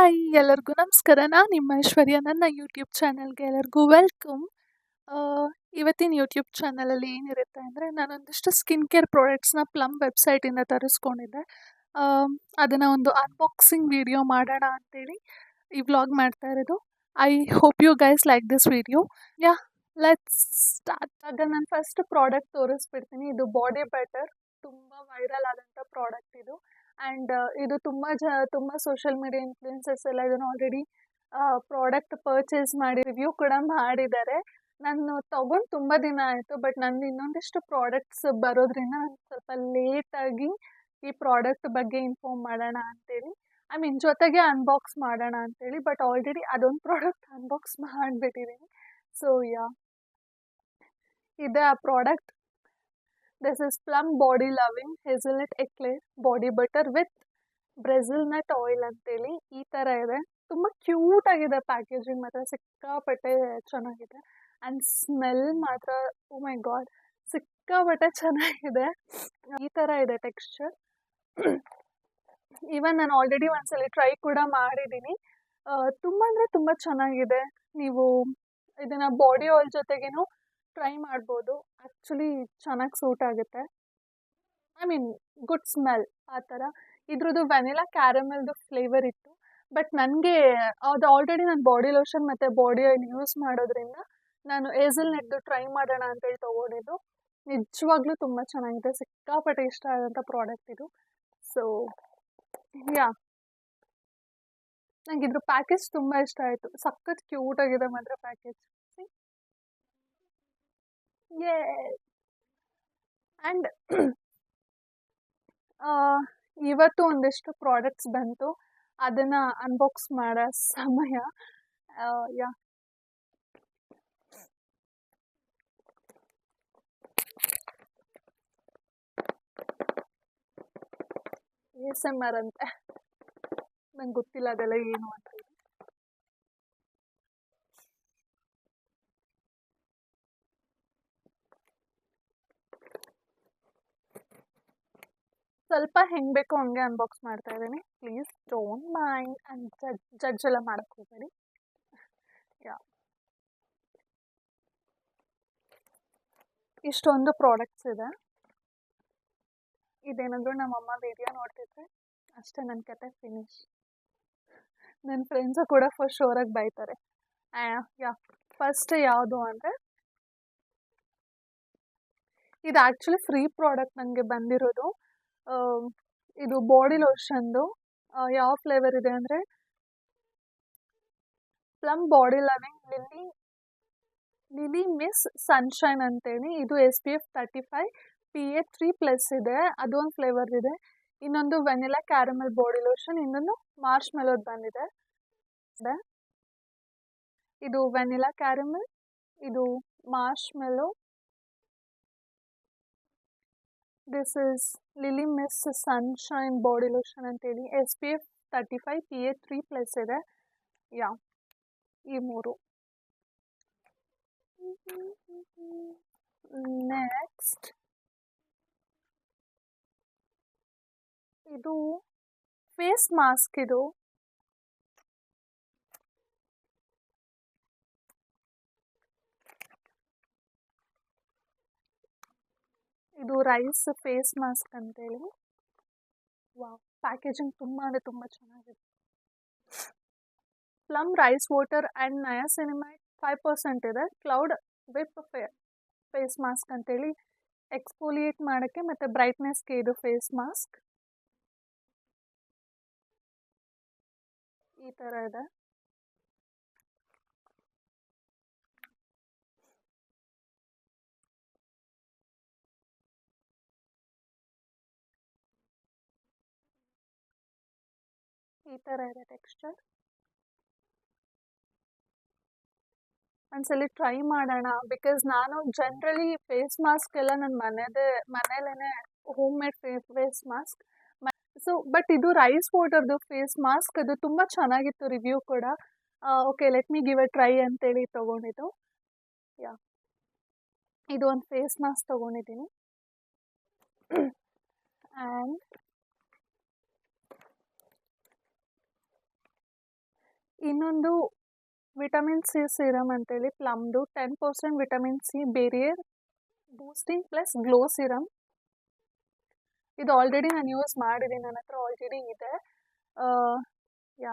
Hi ಎಲ್ಲರಿಗೂ ನಮಸ್ಕಾರ. ನಾನು ನಿಮ್ಮ ಐಶ್ವರ್ಯ. ನನ್ನ ಯೂಟ್ಯೂಬ್ ಚಾನಲ್ಗೆ ಎಲ್ಲರಿಗೂ ವೆಲ್ಕಮ್. ಇವತ್ತಿನ ಯೂಟ್ಯೂಬ್ ಚಾನಲಲ್ಲಿ ಏನಿರುತ್ತೆ ಅಂದರೆ, ನಾನೊಂದಿಷ್ಟು ಸ್ಕಿನ್ ಕೇರ್ ಪ್ರಾಡಕ್ಟ್ಸ್ನ ಪ್ಲಮ್ ವೆಬ್ಸೈಟಿಂದ ತರಿಸ್ಕೊಂಡಿದ್ದೆ. ಅದನ್ನು ಒಂದು ಅನ್ಬಾಕ್ಸಿಂಗ್ ವಿಡಿಯೋ ಮಾಡೋಣ ಅಂತೇಳಿ ಈ ವ್ಲಾಗ್ ಮಾಡ್ತಾ ಇರೋದು. I hope you guys like this video. Yeah, let's start. ಆಗ ನಾನು ಫಸ್ಟ್ ಪ್ರಾಡಕ್ಟ್ ತೋರಿಸ್ಬಿಡ್ತೀನಿ. ಇದು ಬಾಡಿ ಬಟರ್, ತುಂಬ ವೈರಲ್ ಆದಂಥ ಪ್ರಾಡಕ್ಟ್ ಇದು. ಆ್ಯಂಡ್ ಇದು ತುಂಬ ಸೋಷಿಯಲ್ ಮೀಡಿಯಾ ಇನ್ಫ್ಲೂಯೆನ್ಸರ್ಸ್ ಎಲ್ಲ ಇದನ್ನು ಆಲ್ರೆಡಿ ಪ್ರಾಡಕ್ಟ್ ಪರ್ಚೇಸ್ ಮಾಡಿ ರಿವ್ಯೂ ಕೂಡ ಮಾಡಿದ್ದಾರೆ. ನಾನು ತೊಗೊಂಡು ತುಂಬ ದಿನ ಆಯಿತು, ಬಟ್ ನಂದು ಇನ್ನೊಂದಿಷ್ಟು ಪ್ರಾಡಕ್ಟ್ಸ್ ಬರೋದ್ರಿಂದ ನಾನು ಸ್ವಲ್ಪ ಲೇಟಾಗಿ ಈ ಪ್ರಾಡಕ್ಟ್ ಬಗ್ಗೆ ಇನ್ಫಾರ್ಮ್ ಮಾಡೋಣ ಅಂತೇಳಿ, ಐ ಮೀನ್ ಜೊತೆಗೆ ಅನ್ಬಾಕ್ಸ್ ಮಾಡೋಣ ಅಂತೇಳಿ. ಬಟ್ ಆಲ್ರೆಡಿ ಅದೊಂದು ಪ್ರಾಡಕ್ಟ್ ಅನ್ಬಾಕ್ಸ್ ಮಾಡಿಬಿಟ್ಟಿದ್ದೀನಿ. ಸೊ ಯಾ, ಇದೆ ಆ product. This is Plum body loving hazelnut eclair body butter with Brazil nut oil ಅಂತೇಳಿ ಈ ಥರ ಇದೆ. ತುಂಬ ಕ್ಯೂಟ್ ಆಗಿದೆ ಪ್ಯಾಕೇಜಿಂಗ್, ಮಾತ್ರ ಸಿಕ್ಕಾಪಟ್ಟೆ ಚೆನ್ನಾಗಿದೆ. ಆ್ಯಂಡ್ ಸ್ಮೆಲ್ ಮಾತ್ರ ಓ ಮೈ ಗಾಡ್ ಸಿಕ್ಕಾಪಟ್ಟೆ ಚೆನ್ನಾಗಿದೆ. ಈ ಥರ ಇದೆ ಟೆಕ್ಸ್ಚರ್. ಈವನ್ ನಾನು ಆಲ್ರೆಡಿ ಒಂದ್ಸಲ ಟ್ರೈ ಕೂಡ ಮಾಡಿದ್ದೀನಿ. ತುಂಬ ಅಂದರೆ ತುಂಬ ಚೆನ್ನಾಗಿದೆ. ನೀವು ಇದನ್ನು ಬಾಡಿ ಆಯಿಲ್ ಜೊತೆಗೇನು ಟ್ರೈ ಮಾಡ್ಬೋದು. ಆ್ಯಕ್ಚುಲಿ ಚೆನ್ನಾಗಿ ಸೂಟ್ ಆಗುತ್ತೆ. ಐ ಮೀನ್ ಗುಡ್ ಸ್ಮೆಲ್ ಆ ಥರ. ಇದ್ರದ್ದು ವೆನಿಲಾ ಕ್ಯಾರಮೆಲ್ದು ಫ್ಲೇವರ್ ಇತ್ತು, ಬಟ್ ನನಗೆ ಅದು ಆಲ್ರೆಡಿ ನಾನು ಬಾಡಿ ಲೋಷನ್ ಮತ್ತು ಬಾಡಿ ಆಯಿಲ್ ಯೂಸ್ ಮಾಡೋದ್ರಿಂದ ನಾನು ಹೇಸಲ್ನಟ್ದು ಟ್ರೈ ಮಾಡೋಣ ಅಂತೇಳಿ ತೊಗೊಂಡಿದ್ದು. ನಿಜವಾಗ್ಲೂ ತುಂಬ ಚೆನ್ನಾಗಿದೆ, ಸಿಕ್ಕಾಪಟ್ಟೆ ಇಷ್ಟ ಆದಂಥ ಪ್ರಾಡಕ್ಟ್ ಇದು. ಸೊ ಯಾ, ನಂಗೆ ಇದ್ರ ಪ್ಯಾಕೇಜ್ ತುಂಬ ಇಷ್ಟ ಆಯಿತು. ಸಖತ್ ಕ್ಯೂಟ್ ಆಗಿದೆ ಮಾತ್ರ ಪ್ಯಾಕೇಜ್. ಯೇ ಆ್ಯಂಡ್ ಇವತ್ತು ಒಂದಿಷ್ಟು ಪ್ರಾಡಕ್ಟ್ಸ್ ಬಂತು, ಅದನ್ನು ಅನ್ಬಾಕ್ಸ್ ಮಾಡೋ ಸಮಯ. ಯಾ, ASMR ಅಂತೆ, ನಂಗೆ ಗೊತ್ತಿಲ್ಲ ಅದೆಲ್ಲ ಏನು ಅಂತ. ಸ್ವಲ್ಪ ಹೆಂಗೆ ಬೇಕೋ ಹಂಗೆ ಅನ್ಬಾಕ್ಸ್ ಮಾಡ್ತಾ ಇದ್ದೀನಿ. Please don't mind and judge ಎಲ್ಲ ಮಾಡೋಕ್ಕೆ ಹೋಗಬೇಡಿ. ಯಾ, ಇಷ್ಟೊಂದು ಪ್ರಾಡಕ್ಟ್ಸ್ ಇದೆ. ಇದೇನಾದರೂ ನಮ್ಮಮ್ಮ ವಿಡಿಯೋ ನೋಡ್ತಿದ್ರೆ ಅಷ್ಟೇ ನನ್ನ ಕತೆ ಫಿನಿಶ್. ನನ್ನ ಫ್ರೆಂಡ್ಸು ಕೂಡ ಫಸ್ಟ್ ಶೋರಾಗಿ ಬೈತಾರೆ. ಯಾ, ಫಸ್ಟ್ ಯಾವುದು ಅಂದರೆ, ಇದು ಆ್ಯಕ್ಚುಲಿ ಫ್ರೀ ಪ್ರಾಡಕ್ಟ್ ನನಗೆ ಬಂದಿರೋದು. ಇದು ಬಾಡಿ ಲೋಷನ್ದು. ಯಾವ ಫ್ಲೇವರ್ ಇದೆ ಅಂದರೆ Plum body loving lily miss sunshine ಅಂತೇಳಿ. ಇದು SPF 35 PA 3+ ಇದೆ, ಅದೊಂದು ಫ್ಲೇವರ್ ಇದೆ. ಇನ್ನೊಂದು ವೆನಿಲಾ ಕ್ಯಾರಮೆಲ್ ಬಾಡಿ ಲೋಷನ್, ಇನ್ನೊಂದು ಮಾರ್ಶ್ ಮೆಲೋದ್ ಬಂದಿದೆ. ಇದು ವೆನಿಲಾ ಕ್ಯಾರಮೆಲ್, ಇದು marsh mellow. This is lily miss sunshine body lotion ಅಂತೇಳಿ SPF 35 PA 3+ ಇದೆ. ಯಾ, ಈ ಮೂರು. ನೆಕ್ಸ್ಟ್ ಇದು ಫೇಸ್ ಮಾಸ್ಕ್. ಇದು ರೈಸ್ ಫೇಸ್ ಮಾಸ್ಕ್ ಅಂತೇಳಿ. ವಾವ್, ಪ್ಯಾಕೇಜಿಂಗ್ ತುಂಬ ಅಂದರೆ ತುಂಬ ಚೆನ್ನಾಗಿದೆ. ಪ್ಲಮ್ ರೈಸ್ ವಾಟರ್ ಆ್ಯಂಡ್ ನಯಾಸಿನಮೈಡ್ 5% ಇದೆ. ಕ್ಲೌಡ್ ವಿಪ್ ಫೇಸ್ ಮಾಸ್ಕ್ ಅಂತೇಳಿ ಎಕ್ಸ್ಫೋಲಿಯೇಟ್ ಮಾಡೋಕ್ಕೆ ಮತ್ತು ಬ್ರೈಟ್ನೆಸ್ಗೆ ಇದು ಫೇಸ್ ಮಾಸ್ಕ್. ಈ ಥರ ಇದೆ. ಈ ಥರ ಇದೆ ಟೆಕ್ಸ್ಚರ್. ಒಂದ್ಸಲಿ ಟ್ರೈ ಮಾಡೋಣ, ಬಿಕಾಸ್ ನಾನು ಜನರಲಿ ಫೇಸ್ ಮಾಸ್ಕ್ ಎಲ್ಲ ನನ್ನ ಮನೇಲೇ home made face mask. So but ಇದು ರೈಸ್ ವಾಟರ್ದು ಫೇಸ್ ಮಾಸ್ಕ್, ಅದು ತುಂಬ ಚೆನ್ನಾಗಿತ್ತು ರಿವ್ಯೂ ಕೂಡ. Okay, let me give a try ಅಂತೇಳಿ ತೊಗೊಂಡಿದ್ದು. ಯಾ, ಇದು ಒಂದು ಫೇಸ್ ಮಾಸ್ಕ್ ತೊಗೊಂಡಿದ್ದೀನಿ. ಆ್ಯಂಡ್ ಇನ್ನೊಂದು ವಿಟಮಿನ್ ಸಿ ಸಿರಮ್ ಅಂತೇಳಿ ಪ್ಲಮ್ದು 10% vitamin C barrier boosting plus glow serum. ಇದು ಆಲ್ರೆಡಿ ನಾನು ಯೂಸ್ ಮಾಡಿದ್ದೀನಿ, ನನ್ನ ಹತ್ರ ಆಲ್ರೆಡಿ ಇದೆ. ಯಾ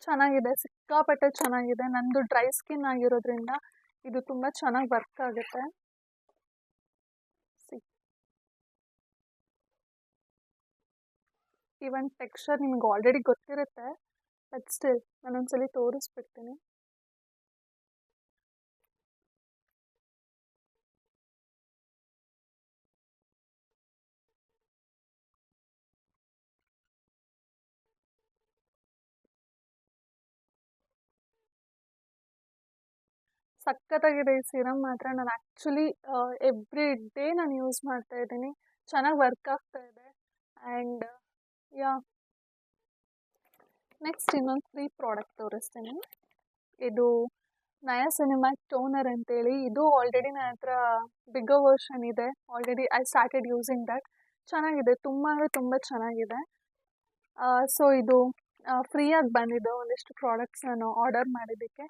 ಚೆನ್ನಾಗಿದೆ, ಸಿಕ್ಕಾಪಟ್ಟೆ ಚೆನ್ನಾಗಿದೆ. ನಂದು ಡ್ರೈ ಸ್ಕಿನ್ ಆಗಿರೋದ್ರಿಂದ ಇದು ತುಂಬ ಚೆನ್ನಾಗಿ ವರ್ಕ್ ಆಗುತ್ತೆ. ಇವನ್ ಟೆಕ್ಸ್ಚರ್ ನಿಮ್ಗೆ ಆಲ್ರೆಡಿ ಗೊತ್ತಿರುತ್ತೆ, ಬಟ್ ಸ್ಟಿಲ್ ನಾನೊಂದ್ಸಲಿ ತೋರಿಸ್ಬಿಡ್ತೀನಿ. ಸಖತ್ತಾಗಿದೆ ಈ ಸಿರಮ್ ಮಾತ್ರ. ನಾನು ಆ್ಯಕ್ಚುಲಿ ಎವ್ರಿ ಡೇ ನಾನು ಯೂಸ್ ಮಾಡ್ತಾ ಇದ್ದೀನಿ, ಚೆನ್ನಾಗಿ ವರ್ಕ್ ಆಗ್ತಾ ಇದೆ. ಆ್ಯಂಡ್ ಯಾ ನೆಕ್ಸ್ಟ್ ಇನ್ನೊಂದು 3 ಪ್ರಾಡಕ್ಟ್ ತೋರಿಸ್ತೀನಿ. ಇದು ನಯಾಸಿನಮೈಡ್ ಟೋನರ್ ಅಂತೇಳಿ. ಇದು ಆಲ್ರೆಡಿ ನನ್ನ ಹತ್ರ ಬಿಗ್ಗರ್ ವರ್ಷನ್ ಇದೆ, already I started using that. ಚೆನ್ನಾಗಿದೆ, ತುಂಬ ಅಂದರೆ ತುಂಬ ಚೆನ್ನಾಗಿದೆ. ಸೊ ಇದು ಫ್ರೀಯಾಗಿ ಬಂದಿದ್ದು ಒಂದಿಷ್ಟು ಪ್ರಾಡಕ್ಟ್ಸ್ ನಾನು ಆರ್ಡರ್ ಮಾಡಿದ್ದಕ್ಕೆ.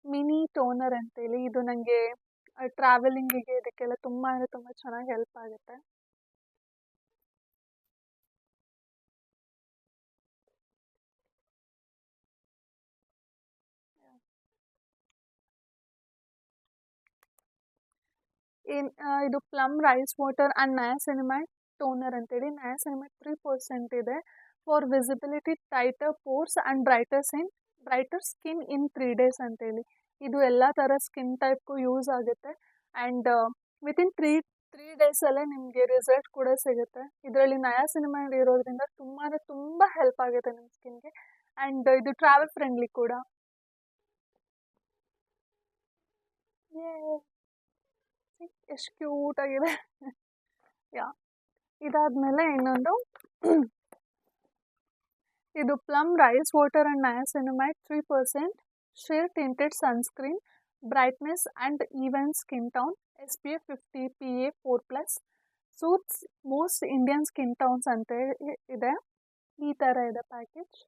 ಮಿನಿ ಟೋನರ್ ಅಂತೇಳಿ, ಇದು ನನಗೆ ಟ್ರಾವೆಲಿಂಗಿಗೆ ಇದಕ್ಕೆಲ್ಲ ತುಂಬ ಅಂದರೆ ತುಂಬ ಚೆನ್ನಾಗಿ ಹೆಲ್ಪ್ ಆಗುತ್ತೆ. ಇದು Plum rice water and niacinamide toner ಅಂತೇಳಿ. ನಯಾಸಿನಮೈಡ್ 3% ಇದೆ for visibility, tighter pores and brighter skin in 3 days ಅಂತೇಳಿ. ಇದು ಎಲ್ಲ ಥರ ಸ್ಕಿನ್ ಟೈಪ್ಗೂ ಯೂಸ್ ಆಗುತ್ತೆ. ಆ್ಯಂಡ್ ವಿತಿನ್ ತ್ರೀ ಡೇಸಲ್ಲೇ ನಿಮಗೆ ರಿಸಲ್ಟ್ ಕೂಡ ಸಿಗುತ್ತೆ. ಇದರಲ್ಲಿ ನಯಾಸಿನಮೈಡ್ ಇರೋದ್ರಿಂದ ತುಂಬ ಅಂದರೆ ತುಂಬ ಹೆಲ್ಪ್ ಆಗುತ್ತೆ ನಿಮ್ಮ ಸ್ಕಿನ್ಗೆ. ಆ್ಯಂಡ್ ಇದು ಟ್ರಾವೆಲ್ ಫ್ರೆಂಡ್ಲಿ ಕೂಡ. ಎಷ್ಟು ಕ್ಯೂಟ್ ಆಗಿದೆ. ಯಾ ಇದಾದ್ಮೇಲೆ ಇನ್ನೊಂದು ಇದು Plum rice water and niacinamide 3% sheer tinted sunscreen, brightness and even skin tone, SPF 50 PA 4+, suits most Indian skin tones ಅಂತ ಇದೆ. ಈ ಥರ ಇದೆ ಪ್ಯಾಕೇಜ್.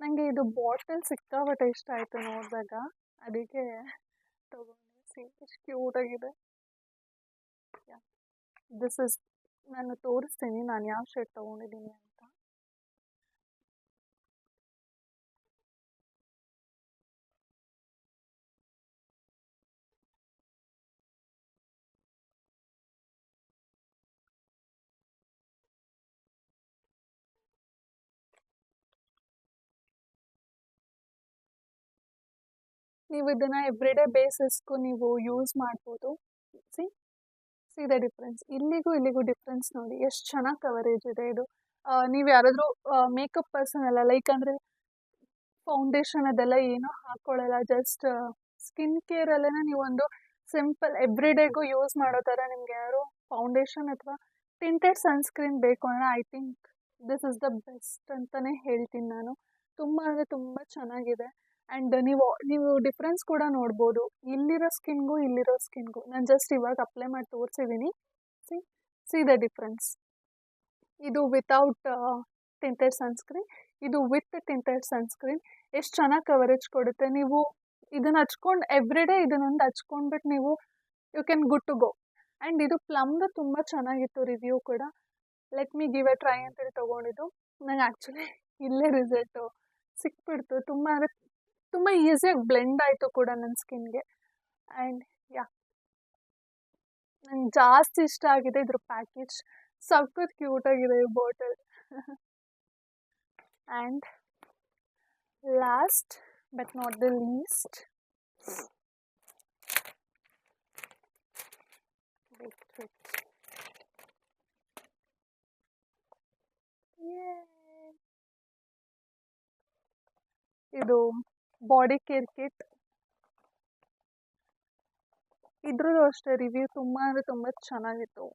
ನನಗೆ ಇದು ಬಾಟಲ್ ಸಿಕ್ಕಾಪಟ್ಟೆ ಇಷ್ಟ ಆಯಿತು ನೋಡಿದಾಗ, ಅದಕ್ಕೆ ತಗೊಂಡೆ. ಎಷ್ಟು ಕ್ಯೂಟಾಗಿದೆ. ದಿಸ್ ಇಸ್, ನಾನು ತೋರಿಸ್ತೀನಿ ನಾನು ಯಾವ ಶೇಡ್ ತೊಗೊಂಡಿದ್ದೀನಿ ಅಂತ. ನೀವು ಇದನ್ನು ಎವ್ರಿಡೇ ಬೇಸಿಸ್ಗೂ ನೀವು ಯೂಸ್ ಮಾಡ್ಬೋದು. See the difference. ಇಲ್ಲಿಗೂ ಡಿಫ್ರೆನ್ಸ್ ನೋಡಿ, ಎಷ್ಟು ಚೆನ್ನಾಗಿ ಕವರೇಜ್ ಇದೆ ಇದು. ನೀವು ಯಾರಾದರೂ ಮೇಕಪ್ ಪರ್ಸನ್ ಅಲ್ಲ, ಲೈಕ್ ಅಂದರೆ ಫೌಂಡೇಶನ್ ಅದೆಲ್ಲ ಏನೂ ಹಾಕ್ಕೊಳ್ಳಲ್ಲ, ಜಸ್ಟ್ ಸ್ಕಿನ್ ಕೇರಲ್ಲೇ ನೀವೊಂದು ಸಿಂಪಲ್ ಎವ್ರಿಡೇಗೂ ಯೂಸ್ ಮಾಡೋ ಥರ ನಿಮ್ಗೆ ಯಾರು ಫೌಂಡೇಶನ್ ಅಥವಾ ಟಿಂಟೆಡ್ ಸನ್ಸ್ಕ್ರೀನ್ ಬೇಕು ಅಂದರೆ I think this is the best ಅಂತಲೇ ಹೇಳ್ತೀನಿ ನಾನು. ತುಂಬ ಅಂದರೆ ತುಂಬ ಚೆನ್ನಾಗಿದೆ. ಆ್ಯಂಡ್ ನೀವು ಡಿಫ್ರೆನ್ಸ್ ಕೂಡ ನೋಡ್ಬೋದು, ಇಲ್ಲಿರೋ ಸ್ಕಿನ್ಗೂ. ನಾನು ಜಸ್ಟ್ ಇವಾಗ ಅಪ್ಲೈ ಮಾಡಿ ತೋರಿಸಿದ್ದೀನಿ. C the difference. ಇದು ವಿತೌಟ್ ಟಿಂಟೆಡ್ ಸನ್ಸ್ಕ್ರೀನ್, ಇದು ವಿತ್ ಟಿಂಟೆಡ್ ಸನ್ಸ್ಕ್ರೀನ್. ಎಷ್ಟು ಚೆನ್ನಾಗಿ ಕವರೇಜ್ ಕೊಡುತ್ತೆ. ನೀವು ಇದನ್ನು ಹಚ್ಕೊಂಡು ಎವ್ರಿಡೇ ಇದನ್ನೊಂದು ಹಚ್ಕೊಂಡ್ಬಿಟ್ಟು ನೀವು you can good to go. And ಇದು ಪ್ಲಮ್ದು ತುಂಬ ಚೆನ್ನಾಗಿತ್ತು ರಿವ್ಯೂ ಕೂಡ. Let me give a try ಅಂತೇಳಿ ತೊಗೊಂಡಿದ್ದು. ನಂಗೆ ಆ್ಯಕ್ಚುಲಿ ಇಲ್ಲೇ ರಿಸಲ್ಟು ಸಿಕ್ಬಿಡ್ತು. ತುಂಬ ಅಂದರೆ ತುಂಬ ಈಸಿಯಾಗಿ ಬ್ಲೆಂಡ್ ಆಯಿತು ಕೂಡ ನನ್ನ ಸ್ಕಿನ್ಗೆ. ಆ್ಯಂಡ್ ಯಾ ನಂಗೆ ಜಾಸ್ತಿ ಇಷ್ಟ ಆಗಿದೆ ಇದ್ರ ಪ್ಯಾಕೇಜ್. ಸಖತ್ ಕ್ಯೂಟಾಗಿದೆ ಈ bottle. And last but not the least, ಇದು ಬಾಡಿ ಕೇರ್ ಕಿಟ್. ಇದ್ರದ್ದು ಅಷ್ಟೇ ರಿವ್ಯೂ ತುಂಬ ಅಂದರೆ ತುಂಬ ಚೆನ್ನಾಗಿತ್ತು.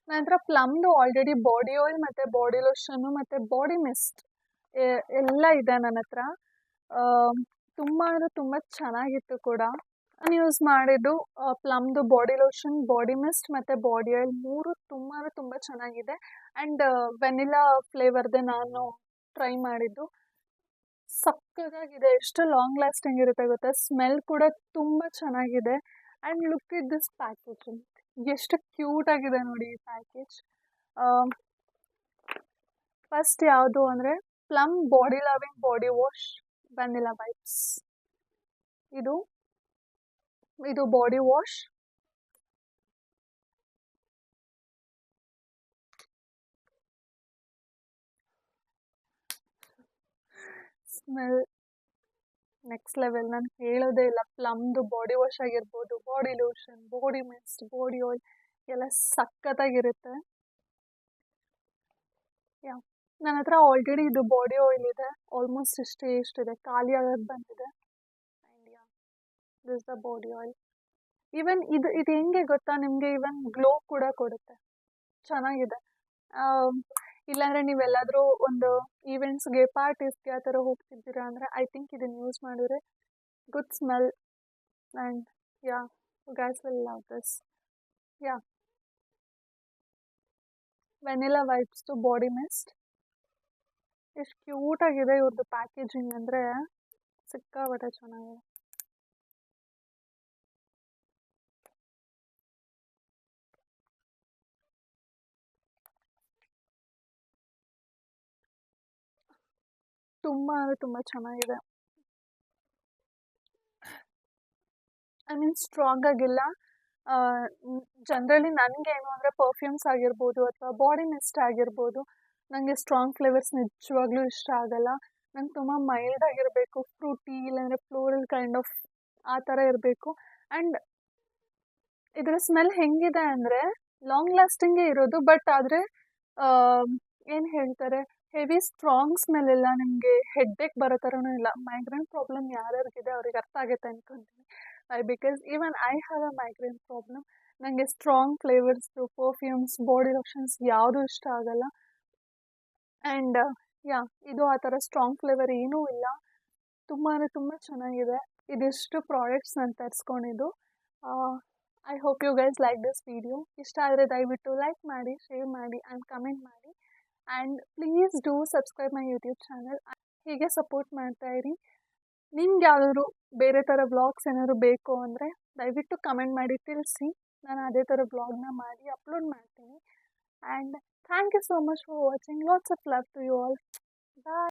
ನಂತರ ಪ್ಲಮ್ದು ಆಲ್ರೆಡಿ ಬಾಡಿ ಆಯಿಲ್ ಮತ್ತು ಬಾಡಿ ಲೋಷನ್ನು ಮತ್ತು ಬಾಡಿ ಮಿಸ್ಟ್ ಎಲ್ಲ ಇದೆ ನನ್ನ ಹತ್ರ. ತುಂಬ ಅಂದರೆ ತುಂಬ ಚೆನ್ನಾಗಿತ್ತು ಕೂಡ. ನಾನು ಯೂಸ್ ಮಾಡಿದ್ದು ಪ್ಲಮ್ದು ಬಾಡಿ ಲೋಷನ್, ಬಾಡಿ ಮಿಸ್ಟ್ ಮತ್ತು ಬಾಡಿ ಆಯಿಲ್ 3 ತುಂಬ ಅಂದರೆ ತುಂಬ ಚೆನ್ನಾಗಿದೆ. ಆ್ಯಂಡ್ ವೆನಿಲಾ ಫ್ಲೇವರ್ದೆ ನಾನು ಟ್ರೈ ಮಾಡಿದ್ದು. ಸಕ್ಕತ್ತಾಗಿದೆ. ಎಷ್ಟು ಲಾಂಗ್ ಲಾಸ್ಟಿಂಗ್ ಇರುತ್ತೆ ಗೊತ್ತಾ. ಸ್ಮೆಲ್ ಕೂಡ ತುಂಬ ಚೆನ್ನಾಗಿದೆ. And look at this packaging, ಎಷ್ಟು ಕ್ಯೂಟ್ ಆಗಿದೆ ನೋಡಿ ಈ ಪ್ಯಾಕೇಜ್. ಫಸ್ಟ್ ಯಾವುದು ಅಂದರೆ Plum body loving body wash vanilla vibes. ಇದು body wash. Smell next level, ನಾನು ಹೇಳೋದೇ ಇಲ್ಲ. ಪ್ಲಮ್ದು ಬಾಡಿ ವಾಶ್ ಆಗಿರ್ಬೋದು, body lotion, body mist, body oil ಎಲ್ಲ ಸಖತ್ತಾಗಿರುತ್ತೆ. ಯಾ, ನನ್ನ ಹತ್ರ ಆಲ್ರೆಡಿ ಇದು ಬಾಡಿ ಆಯಿಲ್ ಇದೆ. ಆಲ್ಮೋಸ್ಟ್ ಇಷ್ಟಿದೆ, ಖಾಲಿ ಆಗೋದು ಬಂದಿದೆ. And yeah, this the body oil. Even ಇದು ಹೆಂಗೆ ಗೊತ್ತಾ ನಿಮಗೆ, ಈವನ್ ಗ್ಲೋ ಕೂಡ ಕೊಡುತ್ತೆ. ಚೆನ್ನಾಗಿದೆ. ಇಲ್ಲಾಂದರೆ ನೀವೆಲ್ಲಾದರೂ ಒಂದು ಈವೆಂಟ್ಸ್ಗೆ, ಪಾರ್ಟೀಸ್ಗೆ ಆ ಥರ ಹೋಗ್ತಿದ್ದೀರಾ ಅಂದರೆ ಐ ಥಿಂಕ್ ಇದನ್ನು ಯೂಸ್ ಮಾಡಿದ್ರೆ good smell. And yeah, guys will love this. Yeah, vanilla ವೈಪ್ಸ್ದು ಬಾಡಿ ಮಿಸ್ಟ್ ಎಷ್ಟು ಕ್ಯೂಟಾಗಿದೆ ಇವ್ರದ್ದು ಪ್ಯಾಕೇಜಿಂಗ್ ಅಂದರೆ ಸಿಕ್ಕಾಪಟ್ಟೆ ಚೆನ್ನಾಗಿದೆ. ತುಂಬ ಅಂದರೆ ತುಂಬ ಚೆನ್ನಾಗಿದೆ. ಐ ಮೀನ್ ಸ್ಟ್ರಾಂಗ್ ಆಗಿಲ್ಲ. ಜನರಲಿ ನನಗೇನು ಅಂದರೆ ಪರ್ಫ್ಯೂಮ್ಸ್ ಆಗಿರ್ಬೋದು ಅಥವಾ ಬಾಡಿ ಮಿಸ್ಟ್ ಆಗಿರ್ಬೋದು, ನನಗೆ ಸ್ಟ್ರಾಂಗ್ ಫ್ಲೇವರ್ಸ್ ನಿಜವಾಗ್ಲೂ ಇಷ್ಟ ಆಗಲ್ಲ. ನಂಗೆ ತುಂಬ ಮೈಲ್ಡ್ ಆಗಿರಬೇಕು, ಫ್ರೂಟಿ ಇಲ್ಲಾಂದರೆ ಫ್ಲೋರಲ್ ಕೈಂಡ್ ಆಫ್ ಆ ಥರ ಇರಬೇಕು. ಆ್ಯಂಡ್ ಇದರ ಸ್ಮೆಲ್ ಹೆಂಗಿದೆ ಅಂದರೆ ಲಾಂಗ್ ಲಾಸ್ಟಿಂಗೇ ಇರೋದು. ಬಟ್ ಆದರೆ ಏನು ಹೇಳ್ತಾರೆ, ಹೆವಿ ಸ್ಟ್ರಾಂಗ್ ಸ್ಮೆಲ್ ಇಲ್ಲ, ನಿಮಗೆ ಹೆಡ್ಡೇಕ್ ಬರೋ ಥರನೂ ಇಲ್ಲ. ಮೈಗ್ರೇನ್ ಪ್ರಾಬ್ಲಮ್ ಯಾರ್ಯಾರಿಗಿದೆ ಅವ್ರಿಗೆ ಅರ್ಥ ಆಗುತ್ತೆ ಅಂದ್ಕೊತೀನಿ. Because even I have a migraine problem. ನನಗೆ ಸ್ಟ್ರಾಂಗ್ ಫ್ಲೇವರ್ಸ್ದು ಪರ್ಫ್ಯೂಮ್ಸ್, ಬಾಡಿ ಲೋಷನ್ಸ್ ಯಾವುದೂ ಇಷ್ಟ ಆಗಲ್ಲ. ಆ್ಯಂಡ್ ಯಾ, ಇದು ಆ ಥರ ಸ್ಟ್ರಾಂಗ್ ಫ್ಲೇವರ್ ಏನೂ ಇಲ್ಲ. ತುಂಬ ಅಂದರೆ ತುಂಬ ಚೆನ್ನಾಗಿದೆ. ಇದಿಷ್ಟು ಪ್ರಾಡಕ್ಟ್ಸ್ ನಾನು ತರಿಸ್ಕೊಂಡಿದ್ದು. I hope you guys like this video. ಇಷ್ಟ ಆದರೆ ದಯವಿಟ್ಟು ಲೈಕ್ ಮಾಡಿ, ಶೇರ್ ಮಾಡಿ ಆ್ಯಂಡ್ ಕಮೆಂಟ್ ಮಾಡಿ. And please do subscribe my YouTube channel. ಹೀಗೆ ಸಪೋರ್ಟ್ ಮಾಡ್ತಾಯಿರಿ. ನಿಮ್ಗೆ ಯಾವುದಾದ್ರು ಬೇರೆ ಥರ ವ್ಲಾಗ್ಸ್ ಏನಾದ್ರು ಬೇಕು ಅಂದರೆ ದಯವಿಟ್ಟು ಕಮೆಂಟ್ ಮಾಡಿ ತಿಳಿಸಿ. ನಾನು ಅದೇ ಥರ ವ್ಲಾಗ್ನ ಮಾಡಿ ಅಪ್ಲೋಡ್ ಮಾಡ್ತೀನಿ. And thank you so much for watching. Lots of love to you all. Bye.